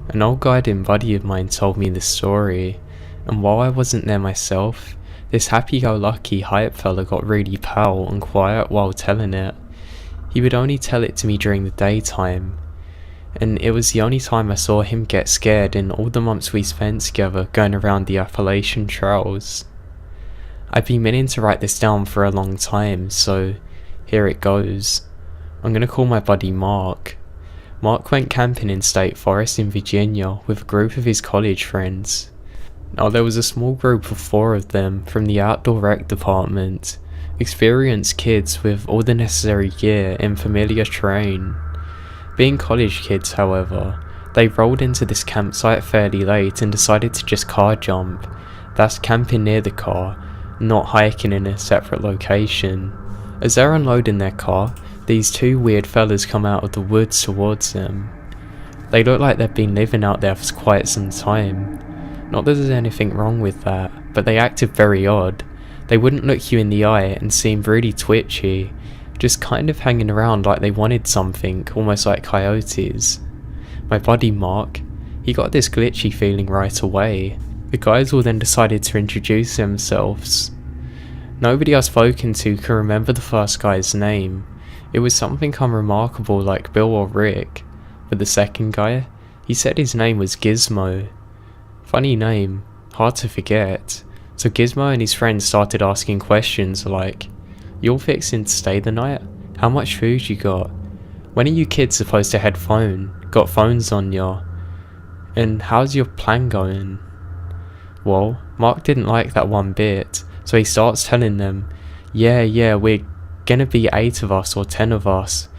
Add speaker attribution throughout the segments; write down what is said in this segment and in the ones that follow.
Speaker 1: An old guiding buddy of mine told me this story, and while I wasn't there myself, this happy-go-lucky hype fella got really pale and quiet while telling it. He would only tell it to me during the daytime, and it was the only time I saw him get scared in all the months we spent together going around the Appalachian trails. I've been meaning to write this down for a long time, so here it goes. I'm gonna call my buddy Mark. Mark went camping in State Forest in Virginia with a group of his college friends. Now there was a small group of 4 of them from the outdoor rec department, experienced kids with all the necessary gear in familiar terrain. Being college kids, however, they rolled into this campsite fairly late and decided to just car jump. That's camping near the car, not hiking in a separate location. As they're unloading their car, these 2 weird fellas come out of the woods towards them. They look like they've been living out there for quite some time. Not that there's anything wrong with that, but they acted very odd. They wouldn't look you in the eye and seemed really twitchy, just kind of hanging around like they wanted something, almost like coyotes. My buddy Mark, he got this glitchy feeling right away. The guys all then decided to introduce themselves. Nobody I've spoken to can remember the first guy's name. It was something unremarkable like Bill or Rick, but the second guy, he said his name was Gizmo. Funny name, hard to forget. So Gizmo and his friends started asking questions like, "You all fixing to stay the night? How much food you got? When are you kids supposed to head home? Got phones on ya? And how's your plan going?" Well, Mark didn't like that one bit, so he starts telling them, yeah, we're gonna be 8 of us or 10 of us.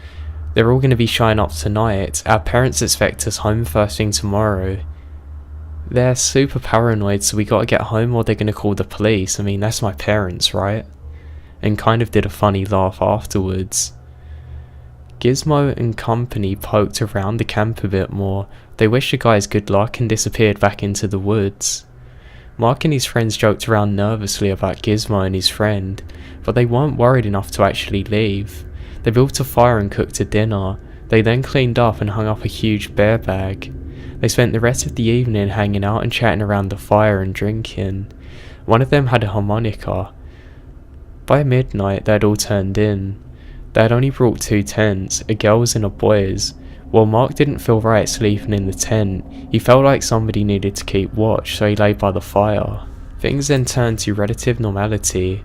Speaker 1: They're all gonna be showing up tonight. Our parents expect us home first thing tomorrow. They're super paranoid, so we gotta get home or they're gonna call the police. I mean, that's my parents, right? And kind of did a funny laugh afterwards. Gizmo and company poked around the camp a bit more. They wished the guys good luck and disappeared back into the woods. Mark and his friends joked around nervously about Gizmo and his friend, but they weren't worried enough to actually leave. They built a fire and cooked a dinner. They then cleaned up and hung up a huge bear bag. They spent the rest of the evening hanging out and chatting around the fire and drinking. One of them had a harmonica. By midnight they had all turned in. They had only brought 2 tents, a girl's and a boy's. While Mark didn't feel right sleeping in the tent, he felt like somebody needed to keep watch, so he lay by the fire. Things then turned to relative normality.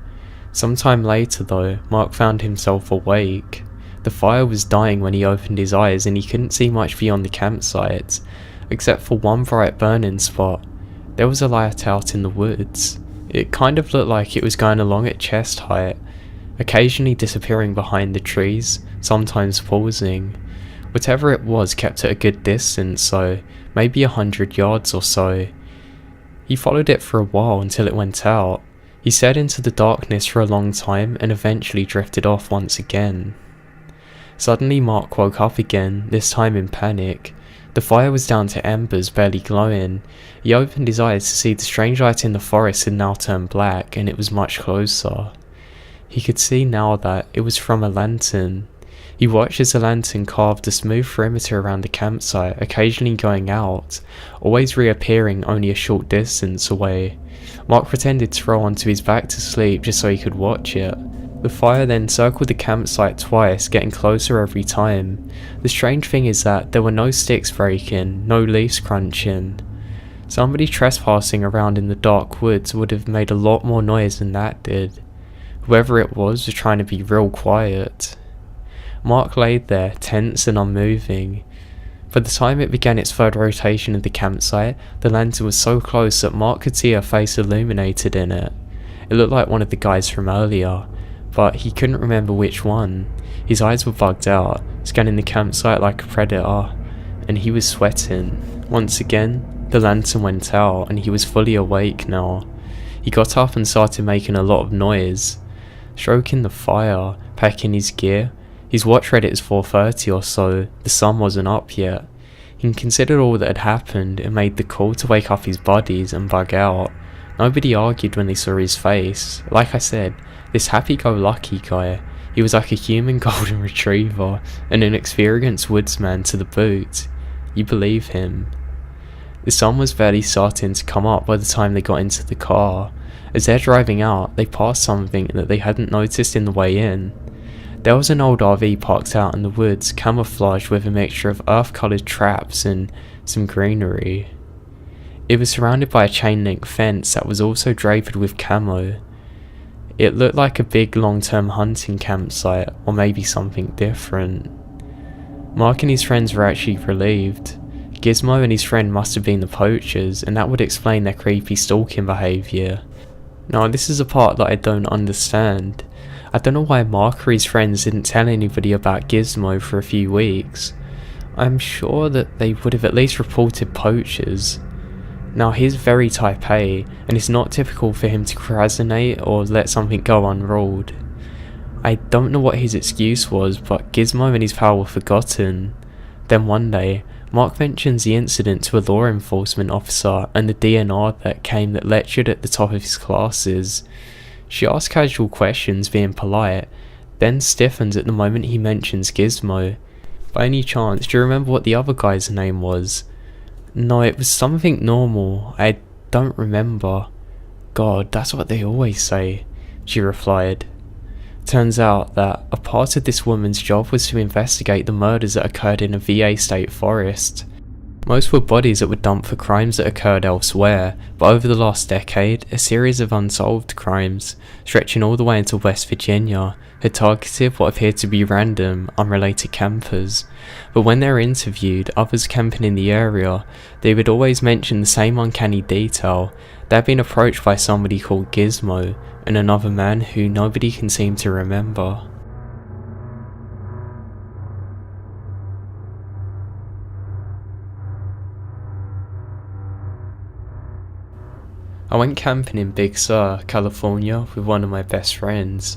Speaker 1: Sometime later though, Mark found himself awake. The fire was dying when he opened his eyes and he couldn't see much beyond the campsite, except for one bright burning spot. There was a light out in the woods. It kind of looked like it was going along at chest height, occasionally disappearing behind the trees, sometimes pausing. Whatever it was kept at a good distance, so maybe 100 yards or so. He followed it for a while until it went out. He stared into the darkness for a long time and eventually drifted off once again. Suddenly Mark woke up again, this time in panic. The fire was down to embers, barely glowing. He opened his eyes to see the strange light in the forest had now turned black, and it was much closer. He could see now that it was from a lantern. He watched as the lantern carved a smooth perimeter around the campsite, occasionally going out, always reappearing only a short distance away. Mark pretended to roll onto his back to sleep just so he could watch it. The fire then circled the campsite twice, getting closer every time. The strange thing is that there were no sticks breaking, no leaves crunching. Somebody trespassing around in the dark woods would have made a lot more noise than that did. Whoever it was trying to be real quiet. Mark laid there, tense and unmoving. By the time it began its 3rd rotation of the campsite, the lantern was so close that Mark could see her face illuminated in it. It looked like one of the guys from earlier, but he couldn't remember which one. His eyes were bugged out, scanning the campsite like a predator, and he was sweating. Once again, the lantern went out and he was fully awake now. He got up and started making a lot of noise, stroking the fire, packing his gear. His watch read it was 4:30 or so. The sun wasn't up yet. He considered all that had happened and made the call to wake up his buddies and bug out. Nobody argued when they saw his face. Like I said, this happy-go-lucky guy, he was like a human golden retriever and an experienced woodsman to the boot. You believe him. The sun was barely starting to come up by the time they got into the car. As they're driving out, they passed something that they hadn't noticed in the way in. There was an old RV parked out in the woods, camouflaged with a mixture of earth-coloured traps and some greenery. It was surrounded by a chain-link fence that was also draped with camo. It looked like a big long-term hunting campsite, or maybe something different. Mark and his friends were actually relieved. Gizmo and his friend must have been the poachers, and that would explain their creepy stalking behaviour. Now, this is a part that I don't understand. I don't know why Mark or his friends didn't tell anybody about Gizmo for a few weeks. I'm sure that they would have at least reported poachers. Now, he's very type A, and it's not typical for him to procrastinate or let something go unruled. I don't know what his excuse was, but Gizmo and his pal were forgotten. Then one day, Mark mentions the incident to a law enforcement officer and the DNR that came that lectured at the top of his classes. She asks casual questions, being polite, then stiffens at the moment he mentions Gizmo. By any chance, do you remember what the other guy's name was? No, it was something normal. I don't remember. God, that's what they always say, she replied. Turns out that a part of this woman's job was to investigate the murders that occurred in a VA state forest. Most were bodies that were dumped for crimes that occurred elsewhere, but over the last decade, a series of unsolved crimes, stretching all the way into West Virginia, had targeted what appeared to be random, unrelated campers. But when they were interviewed, others camping in the area, they would always mention the same uncanny detail. They had been approached by somebody called Gizmo, and another man who nobody can seem to remember. I went camping in Big Sur, California with one of my best friends.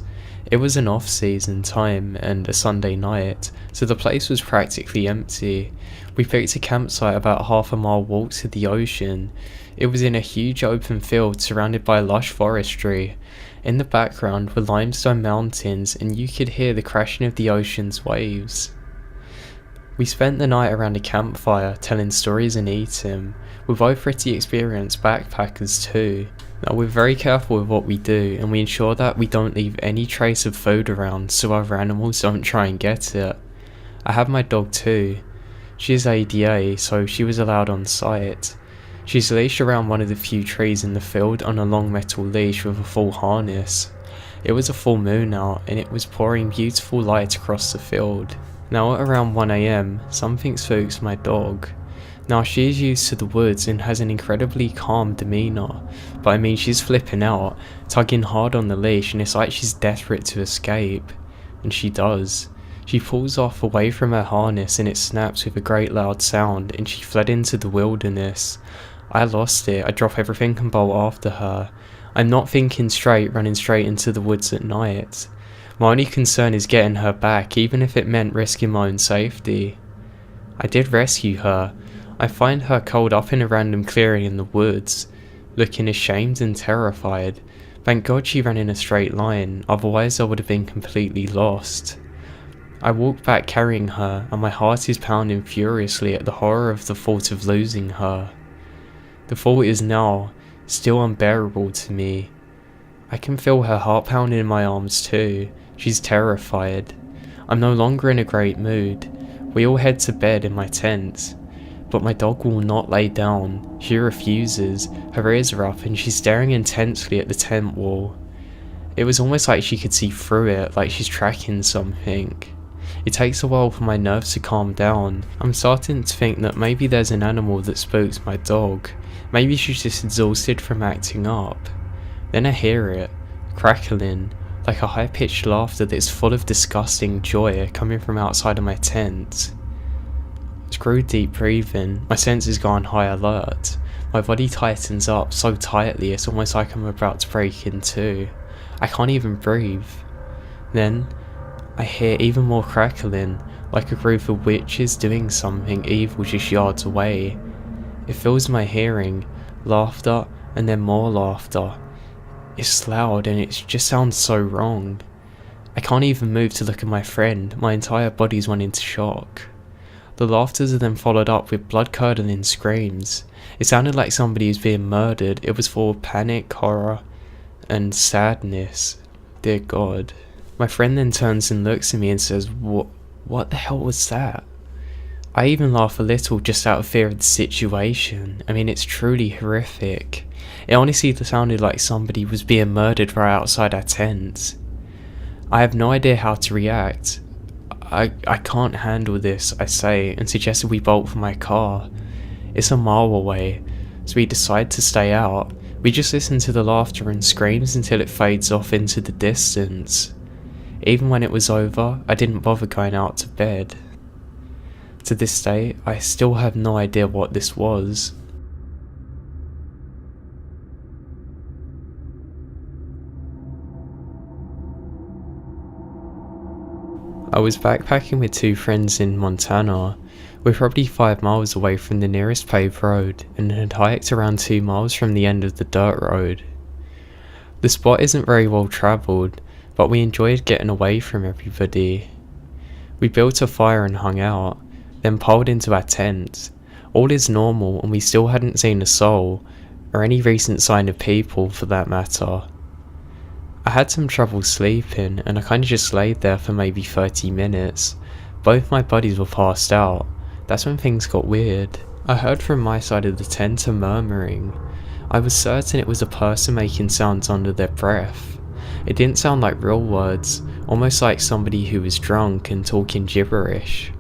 Speaker 1: It was an off-season time and a Sunday night, so the place was practically empty. We picked a campsite about half a mile walk to the ocean. It was in a huge open field surrounded by lush forestry. In the background were limestone mountains, and you could hear the crashing of the ocean's waves. We spent the night around a campfire, telling stories and eating. We're both pretty experienced backpackers too. Now, we're very careful with what we do, and we ensure that we don't leave any trace of food around so other animals don't try and get it. I have my dog too. She is ADA, so she was allowed on site. She's leashed around one of the few trees in the field on a long metal leash with a full harness. It was a full moon out, and it was pouring beautiful light across the field. Now at around 1 AM, something spooks my dog. Now she is used to the woods and has an incredibly calm demeanour, but I mean she's flipping out, tugging hard on the leash, and it's like she's desperate to escape. And she does. She pulls off away from her harness and it snaps with a great loud sound, and she fled into the wilderness. I lost it. I drop everything and bolt after her. I'm not thinking straight, running straight into the woods at night. My only concern is getting her back, even if it meant risking my own safety. I did rescue her. I find her curled up in a random clearing in the woods, looking ashamed and terrified. Thank God she ran in a straight line, otherwise I would have been completely lost. I walk back carrying her, and my heart is pounding furiously at the horror of the thought of losing her. The thought is now still unbearable to me. I can feel her heart pounding in my arms too. She's terrified. I'm no longer in a great mood. We all head to bed in my tent. But my dog will not lay down. She refuses. Her ears are up and she's staring intensely at the tent wall. It was almost like she could see through it, like she's tracking something. It takes a while for my nerves to calm down. I'm starting to think that maybe there's an animal that spooks my dog. Maybe she's just exhausted from acting up. Then I hear it, crackling, like a high-pitched laughter that's full of disgusting joy coming from outside of my tent. Screw deep breathing, my senses go on high alert. My body tightens up so tightly it's almost like I'm about to break in two. I can't even breathe. Then, I hear even more crackling, like a group of witches doing something evil just yards away. It fills my hearing, laughter and then more laughter. It's loud and it just sounds so wrong. I can't even move to look at my friend, my entire body's went into shock. The laughter then followed up with blood-curdling screams. It sounded like somebody was being murdered. It was full of panic, horror, and sadness. Dear God. My friend then turns and looks at me and says, What the hell was that? I even laugh a little just out of fear of the situation. I mean, it's truly horrific. It honestly sounded like somebody was being murdered right outside our tent. I have no idea how to react. I can't handle this, I say, and suggested we bolt for my car. It's a mile away, so we decide to stay out. We just listen to the laughter and screams until it fades off into the distance. Even when it was over, I didn't bother going out to bed. To this day, I still have no idea what this was. I was backpacking with two friends in Montana. We're probably 5 miles away from the nearest paved road and had hiked around 2 miles from the end of the dirt road. The spot isn't very well travelled, but we enjoyed getting away from everybody. We built a fire and hung out, then piled into our tent. All is normal and we still hadn't seen a soul, or any recent sign of people for that matter. I had some trouble sleeping and I kinda just laid there for maybe 30 minutes. Both my buddies were passed out. That's when things got weird. I heard from my side of the tent a murmuring. I was certain it was a person making sounds under their breath. It didn't sound like real words, almost like somebody who was drunk and talking gibberish.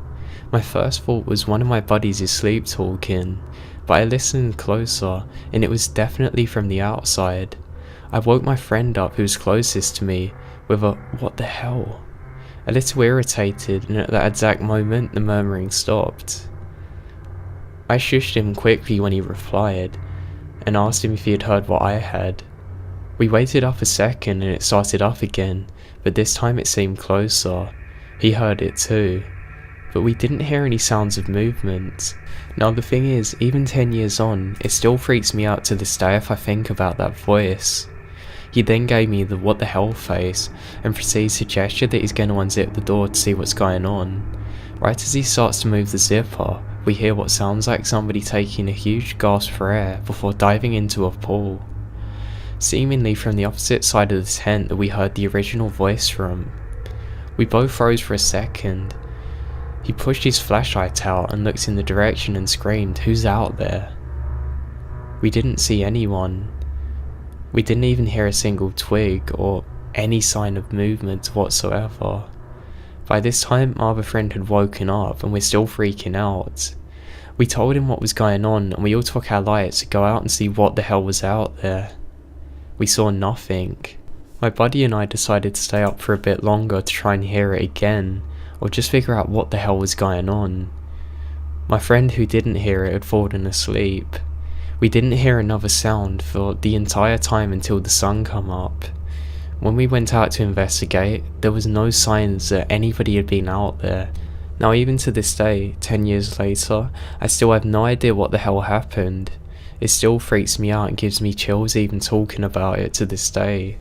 Speaker 1: My first thought was one of my buddies is sleep talking, but I listened closer and it was definitely from the outside. I woke my friend up who was closest to me with a "what the hell?" A little irritated, and at that exact moment the murmuring stopped. I shushed him quickly when he replied, and asked him if he had heard what I had. We waited up a second and it started up again, but this time it seemed closer. He heard it too, but we didn't hear any sounds of movement. Now the thing is, even 10 years on, it still freaks me out to this day if I think about that voice. He then gave me the "what the hell" face and proceeds to gesture that he's going to unzip the door to see what's going on. Right as he starts to move the zipper, we hear what sounds like somebody taking a huge gasp for air before diving into a pool. Seemingly from the opposite side of the tent that we heard the original voice from. We both froze for a second. He pushed his flashlight out and looked in the direction and screamed, "Who's out there?" We didn't see anyone. We didn't even hear a single twig or any sign of movement whatsoever. By this time, my other friend had woken up and we're still freaking out. We told him what was going on and we all took our lights to go out and see what the hell was out there. We saw nothing. My buddy and I decided to stay up for a bit longer to try and hear it again, or just figure out what the hell was going on. My friend who didn't hear it had fallen asleep. We didn't hear another sound for the entire time until the sun come up. When we went out to investigate, there was no signs that anybody had been out there. Now even to this day, 10 years later, I still have no idea what the hell happened. It still freaks me out and gives me chills even talking about it to this day.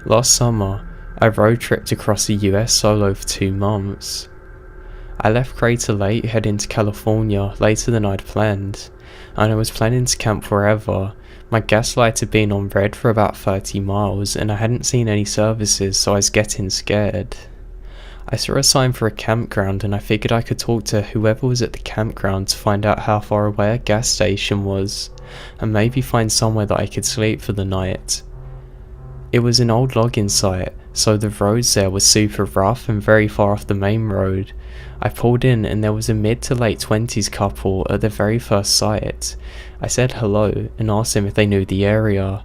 Speaker 1: Last summer, I road tripped across the US solo for 2 months. I left Crater Lake heading to California later than I'd planned, and I was planning to camp wherever. My gas light had been on red for about 30 miles and I hadn't seen any services, so I was getting scared. I saw a sign for a campground and I figured I could talk to whoever was at the campground to find out how far away a gas station was, and maybe find somewhere that I could sleep for the night. It was an old logging site, so the roads there were super rough and very far off the main road. I pulled in and there was a mid to late 20s couple at the very first sight. I said hello and asked them if they knew the area.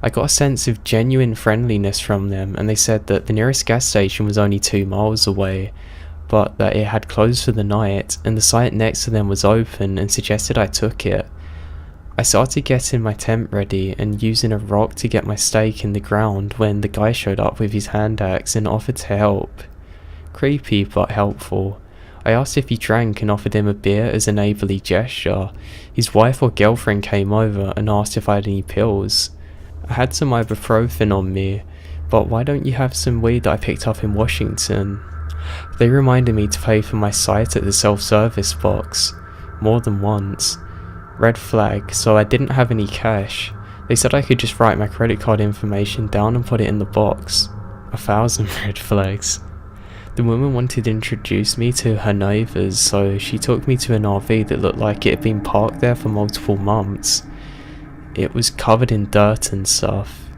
Speaker 1: I got a sense of genuine friendliness from them, and they said that the nearest gas station was only 2 miles away, but that it had closed for the night and the site next to them was open, and suggested I took it. I started getting my tent ready and using a rock to get my stake in the ground when the guy showed up with his hand axe and offered to help. Creepy but helpful. I asked if he drank and offered him a beer as a neighbourly gesture. His wife or girlfriend came over and asked if I had any pills. I had some ibuprofen on me, but why don't you have some weed that I picked up in Washington? They reminded me to pay for my sight at the self-service box, more than once. Red flag, so I didn't have any cash. They said I could just write my credit card information down and put it in the box. 1,000 red flags. The woman wanted to introduce me to her neighbours, so she took me to an RV that looked like it had been parked there for multiple months. It was covered in dirt and stuff.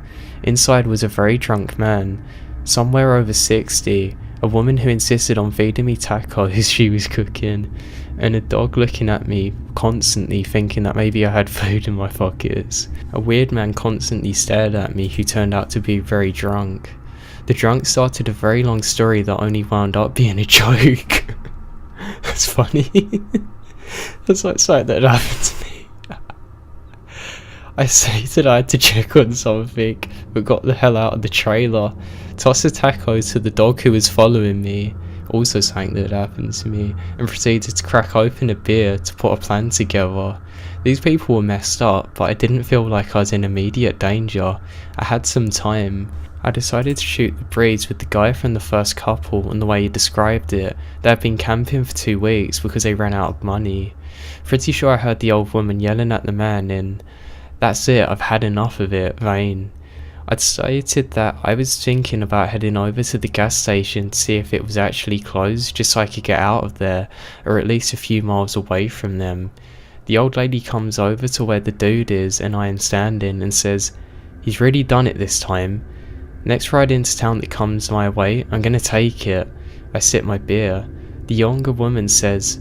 Speaker 1: Inside was a very drunk man, somewhere over 60, a woman who insisted on feeding me tacos she was cooking, and a dog looking at me constantly thinking that maybe I had food in my pockets. A weird man constantly stared at me who turned out to be very drunk. The drunk started a very long story that only wound up being a joke. That's funny. That's like something that happened to me. I stated I had to check on something, but got the hell out of the trailer, tossed the tacos to the dog who was following me, also something that happened to me, and proceeded to crack open a beer to put a plan together. These people were messed up, but I didn't feel like I was in immediate danger. I had some time. I decided to shoot the breeze with the guy from the first couple, and the way he described it, they had been camping for 2 weeks because they ran out of money. Pretty sure I heard the old woman yelling at the man in "That's it, I've had enough of it" vein. I decided that I was thinking about heading over to the gas station to see if it was actually closed, just so I could get out of there, or at least a few miles away from them. The old lady comes over to where the dude is and I am standing and says, "He's really done it this time. Next ride into town that comes my way, I'm gonna take it." I sip my beer. The younger woman says,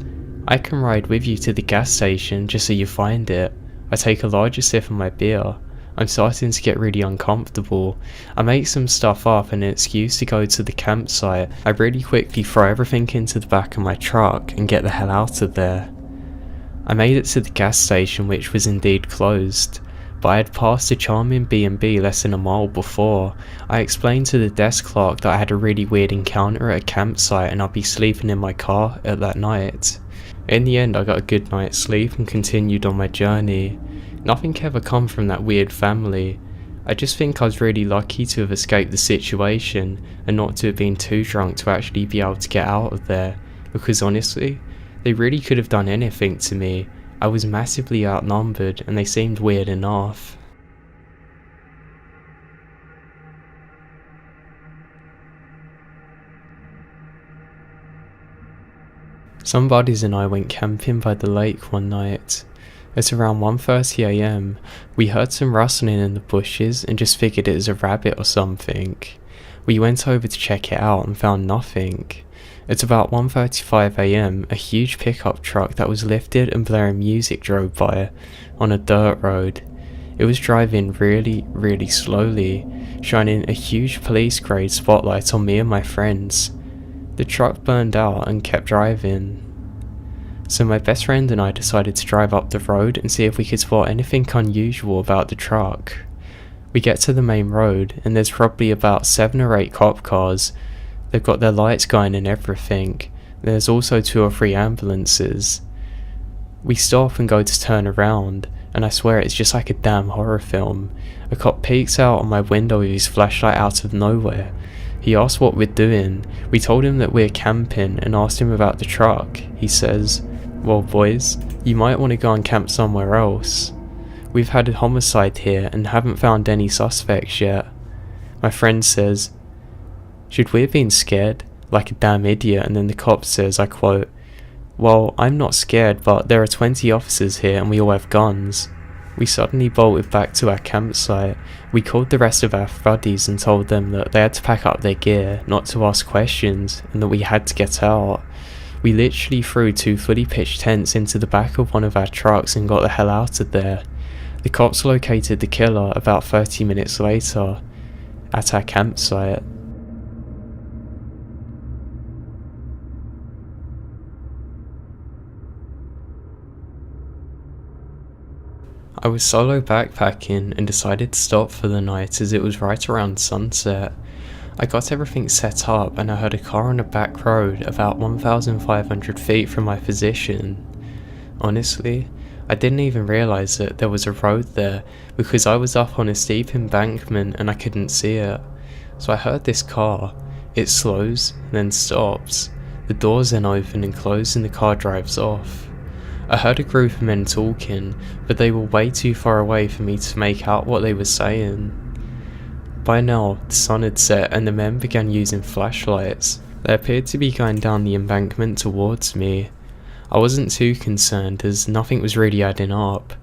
Speaker 1: "I can ride with you to the gas station just so you find it." I take a larger sip of my beer. I'm starting to get really uncomfortable. I make some stuff up and an excuse to go to the campsite. I really quickly throw everything into the back of my truck and get the hell out of there. I made it to the gas station, which was indeed closed, but I had passed a charming B&B less than a mile before. I explained to the desk clerk that I had a really weird encounter at a campsite and I'd be sleeping in my car at that night. In the end, I got a good night's sleep and continued on my journey. Nothing ever come from that weird family. I just think I was really lucky to have escaped the situation and not to have been too drunk to actually be able to get out of there, because honestly, they really could have done anything to me. I was massively outnumbered and they seemed weird enough. Some buddies and I went camping by the lake one night. At around 1:30 AM, we heard some rustling in the bushes and just figured it was a rabbit or something. We went over to check it out and found nothing. At about 1:35 AM, a huge pickup truck that was lifted and blaring music drove by on a dirt road. It was driving really, really slowly, shining a huge police-grade spotlight on me and my friends. The truck burned out and kept driving. So my best friend and I decided to drive up the road and see if we could spot anything unusual about the truck. We get to the main road and there's probably about 7 or 8 cop cars. They've got their lights going and everything. There's also 2 or 3 ambulances. We stop and go to turn around, and I swear it's just like a damn horror film. A cop peeks out on my window with his flashlight out of nowhere. He asks what we're doing. We told him that we're camping and asked him about the truck. He says, "Well boys, you might want to go and camp somewhere else. We've had a homicide here and haven't found any suspects yet." My friend says, "Should we have been scared? Like a damn idiot." And then the cop says, I quote, "Well, I'm not scared, but there are 20 officers here and we all have guns." We suddenly bolted back to our campsite. We called the rest of our buddies and told them that they had to pack up their gear, not to ask questions, and that we had to get out. We literally threw 2 fully pitched tents into the back of one of our trucks and got the hell out of there. The cops located the killer about 30 minutes later at our campsite. I was solo backpacking and decided to stop for the night as it was right around sunset. I got everything set up and I heard a car on a back road about 1,500 feet from my position. Honestly, I didn't even realise that there was a road there because I was up on a steep embankment and I couldn't see it. So I heard this car. It slows, then stops. The doors then open and close and the car drives off. I heard a group of men talking, but they were way too far away for me to make out what they were saying. By now, the sun had set and the men began using flashlights. They appeared to be going down the embankment towards me. I wasn't too concerned as nothing was really adding up.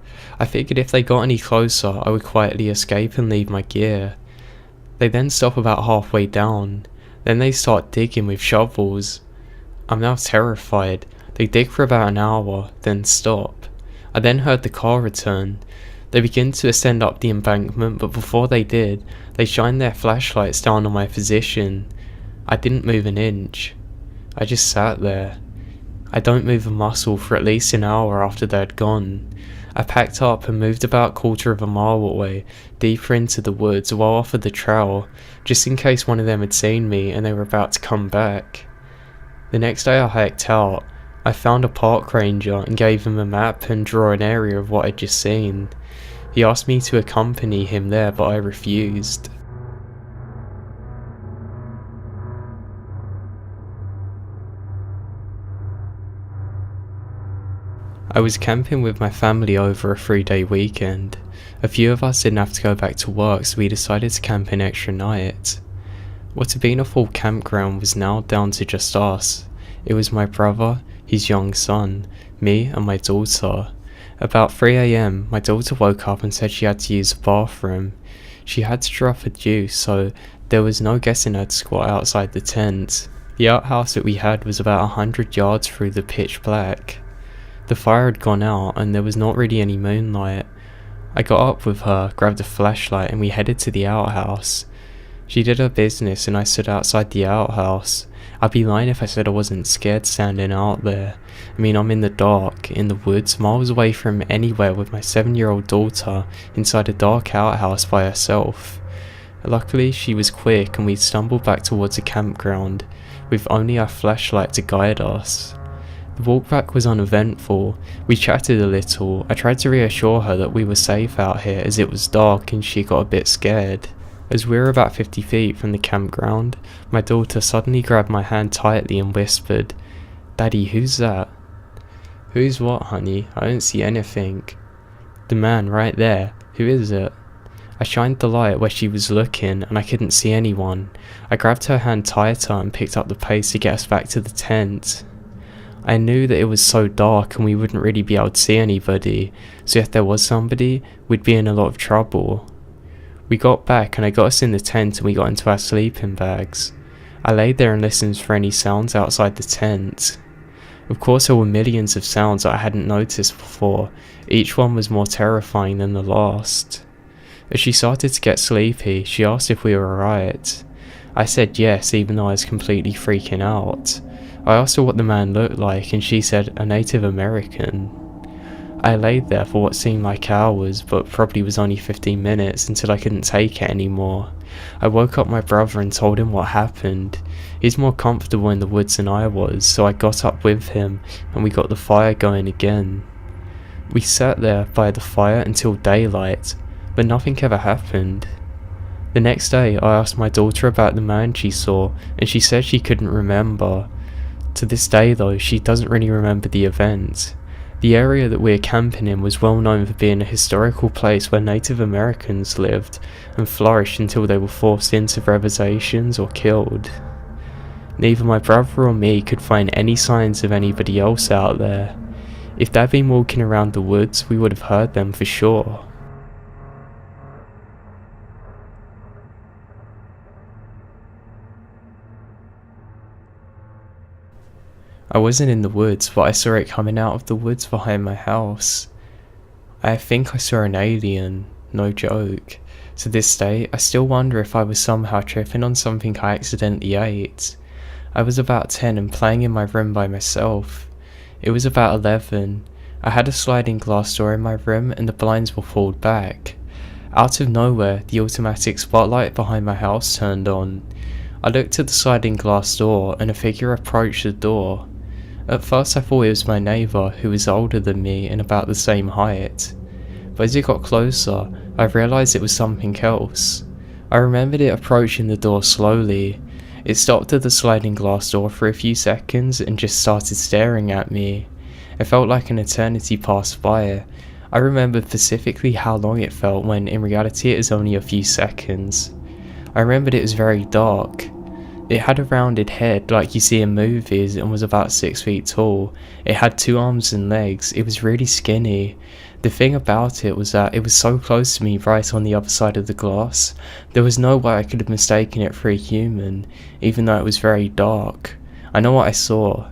Speaker 1: I figured if they got any closer, I would quietly escape and leave my gear. They then stop about halfway down. Then they start digging with shovels. I'm now terrified. They dig for about an hour, then stop. I then heard the car return. They begin to ascend up the embankment, but before they did, they shined their flashlights down on my position. I didn't move an inch. I just sat there. I don't move a muscle for at least an hour after they had gone. I packed up and moved about a quarter of a mile away, deeper into the woods, well off of the trail, just in case one of them had seen me and they were about to come back. The next day I hiked out. I found a park ranger and gave him a map and draw an area of what I'd just seen. He asked me to accompany him there, but I refused. I was camping with my family over a 3-day weekend. A few of us didn't have to go back to work, so we decided to camp an extra night. What had been a full campground was now down to just us. It was my brother, his young son, me and my daughter. About 3 AM, my daughter woke up and said she had to use the bathroom. She had to drop a due, so there was no getting her to squat outside the tent. The outhouse that we had was about 100 yards through the pitch black. The fire had gone out and there was not really any moonlight. I got up with her, grabbed a flashlight and we headed to the outhouse. She did her business and I stood outside the outhouse. I'd be lying if I said I wasn't scared standing out there. I mean, I'm in the dark, in the woods, miles away from anywhere with my 7-year-old daughter inside a dark outhouse by herself. Luckily, she was quick and we stumbled back towards a campground, with only our flashlight to guide us. The walk back was uneventful. We chatted a little. I tried to reassure her that we were safe out here as it was dark and she got a bit scared. As we were about 50 feet from the campground, my daughter suddenly grabbed my hand tightly and whispered, "Daddy, who's that?" "Who's what, honey? I don't see anything." "The man right there. Who is it?" I shined the light where she was looking and I couldn't see anyone. I grabbed her hand tighter and picked up the pace to get us back to the tent. I knew that it was so dark and we wouldn't really be able to see anybody, so if there was somebody, we'd be in a lot of trouble. We got back and I got us in the tent and we got into our sleeping bags. I laid there and listened for any sounds outside the tent. Of course there were millions of sounds that I hadn't noticed before. Each one was more terrifying than the last. As she started to get sleepy, she asked if we were alright. I said yes, even though I was completely freaking out. I asked her what the man looked like and she said a Native American. I laid there for what seemed like hours, but probably was only 15 minutes until I couldn't take it anymore. I woke up my brother and told him what happened. He's more comfortable in the woods than I was, so I got up with him and we got the fire going again. We sat there by the fire until daylight, but nothing ever happened. The next day I asked my daughter about the man she saw and she said she couldn't remember. To this day though, she doesn't really remember the event. The area that we were camping in was well known for being a historical place where Native Americans lived and flourished until they were forced into reservations or killed. Neither my brother or me could find any signs of anybody else out there. If they'd been walking around the woods, we would have heard them for sure. I wasn't in the woods, but I saw it coming out of the woods behind my house. I think I saw an alien, no joke. To this day, I still wonder if I was somehow tripping on something I accidentally ate. I was about 10 and playing in my room by myself. It was about 11. I had a sliding glass door in my room and the blinds were pulled back. Out of nowhere, the automatic spotlight behind my house turned on. I looked at the sliding glass door and a figure approached the door. At first I thought it was my neighbour who was older than me and about the same height, but as it got closer I realised it was something else. I remembered it approaching the door slowly. It stopped at the sliding glass door for a few seconds and just started staring at me. It felt like an eternity passed by. I remember specifically how long it felt when in reality it was only a few seconds. I remembered it was very dark. It had a rounded head like you see in movies and was about 6 feet tall. It had 2 arms and legs. It was really skinny. The thing about it was that it was so close to me right on the other side of the glass. There was no way I could have mistaken it for a human, even though it was very dark. I know what I saw.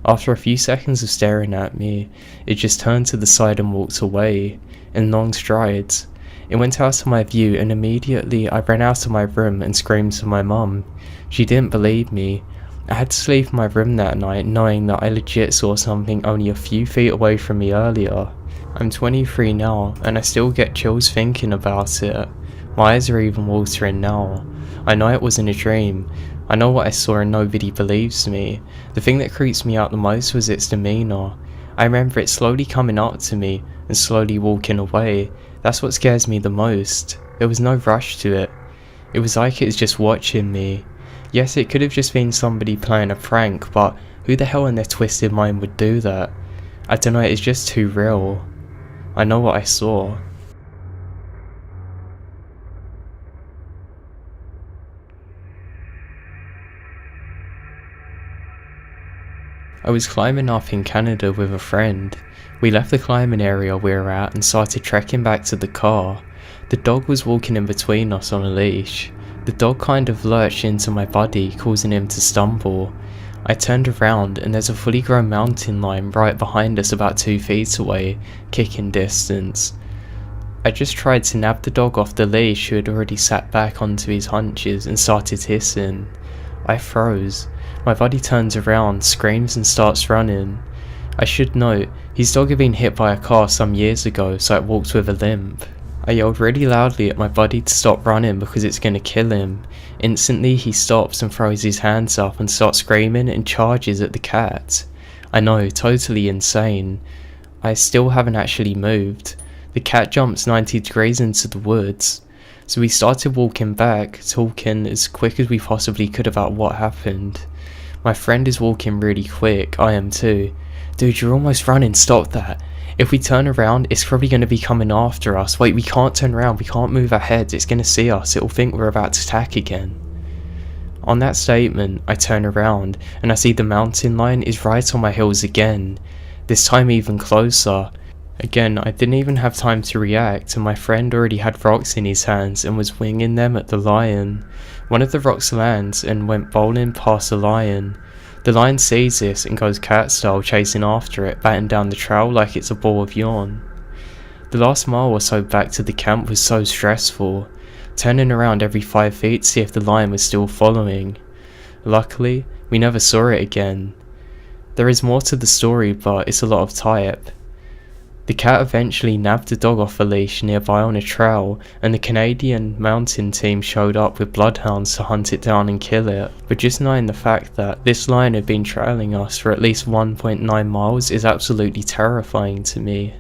Speaker 1: After a few seconds of staring at me, it just turned to the side and walked away, in long strides. It went out of my view and immediately I ran out of my room and screamed to my mum. She didn't believe me. I had to sleep in my room that night knowing that I legit saw something only a few feet away from me earlier. I'm 23 now and I still get chills thinking about it. My eyes are even watering now. I know it wasn't a dream. I know what I saw and nobody believes me. The thing that creeps me out the most was its demeanour. I remember it slowly coming up to me and slowly walking away. That's what scares me the most. There was no rush to it. It was like it was just watching me. Yes, it could have just been somebody playing a prank, but who the hell in their twisted mind would do that? I don't know, it's just too real. I know what I saw. I was climbing up in Canada with a friend. We left the climbing area we were at and started trekking back to the car. The dog was walking in between us on a leash. The dog kind of lurched into my body, causing him to stumble. I turned around and there's a fully grown mountain lion right behind us about 2 feet away, kicking distance. I just tried to nab the dog off the leash who had already sat back onto his haunches and started hissing. I froze. My body turns around, screams and starts running. I should note, his dog had been hit by a car some years ago, so it walked with a limp. I yelled really loudly at my buddy to stop running because it's gonna kill him. Instantly he stops and throws his hands up and starts screaming and charges at the cat. I know, totally insane. I still haven't actually moved. The cat jumps 90 degrees into the woods. So we started walking back, talking as quick as we possibly could about what happened. My friend is walking really quick, I am too. Dude, you're almost running, stop that. If we turn around, it's probably going to be coming after us. Wait, we can't turn around, we can't move our heads, it's going to see us, it'll think we're about to attack again. On that statement, I turn around, and I see the mountain lion is right on my heels again. This time even closer. Again, I didn't even have time to react, and my friend already had rocks in his hands and was winging them at the lion. One of the rocks lands and went bowling past the lion. The lion sees this and goes cat style chasing after it, batting down the trail like it's a ball of yarn. The last mile or so back to the camp was so stressful, turning around every 5 feet to see if the lion was still following. Luckily, we never saw it again. There is more to the story, but it's a lot of type. The cat eventually nabbed the dog off a leash nearby on a trail, and the Canadian mountain team showed up with bloodhounds to hunt it down and kill it. But just knowing the fact that this lion had been trailing us for at least 1.9 miles is absolutely terrifying to me.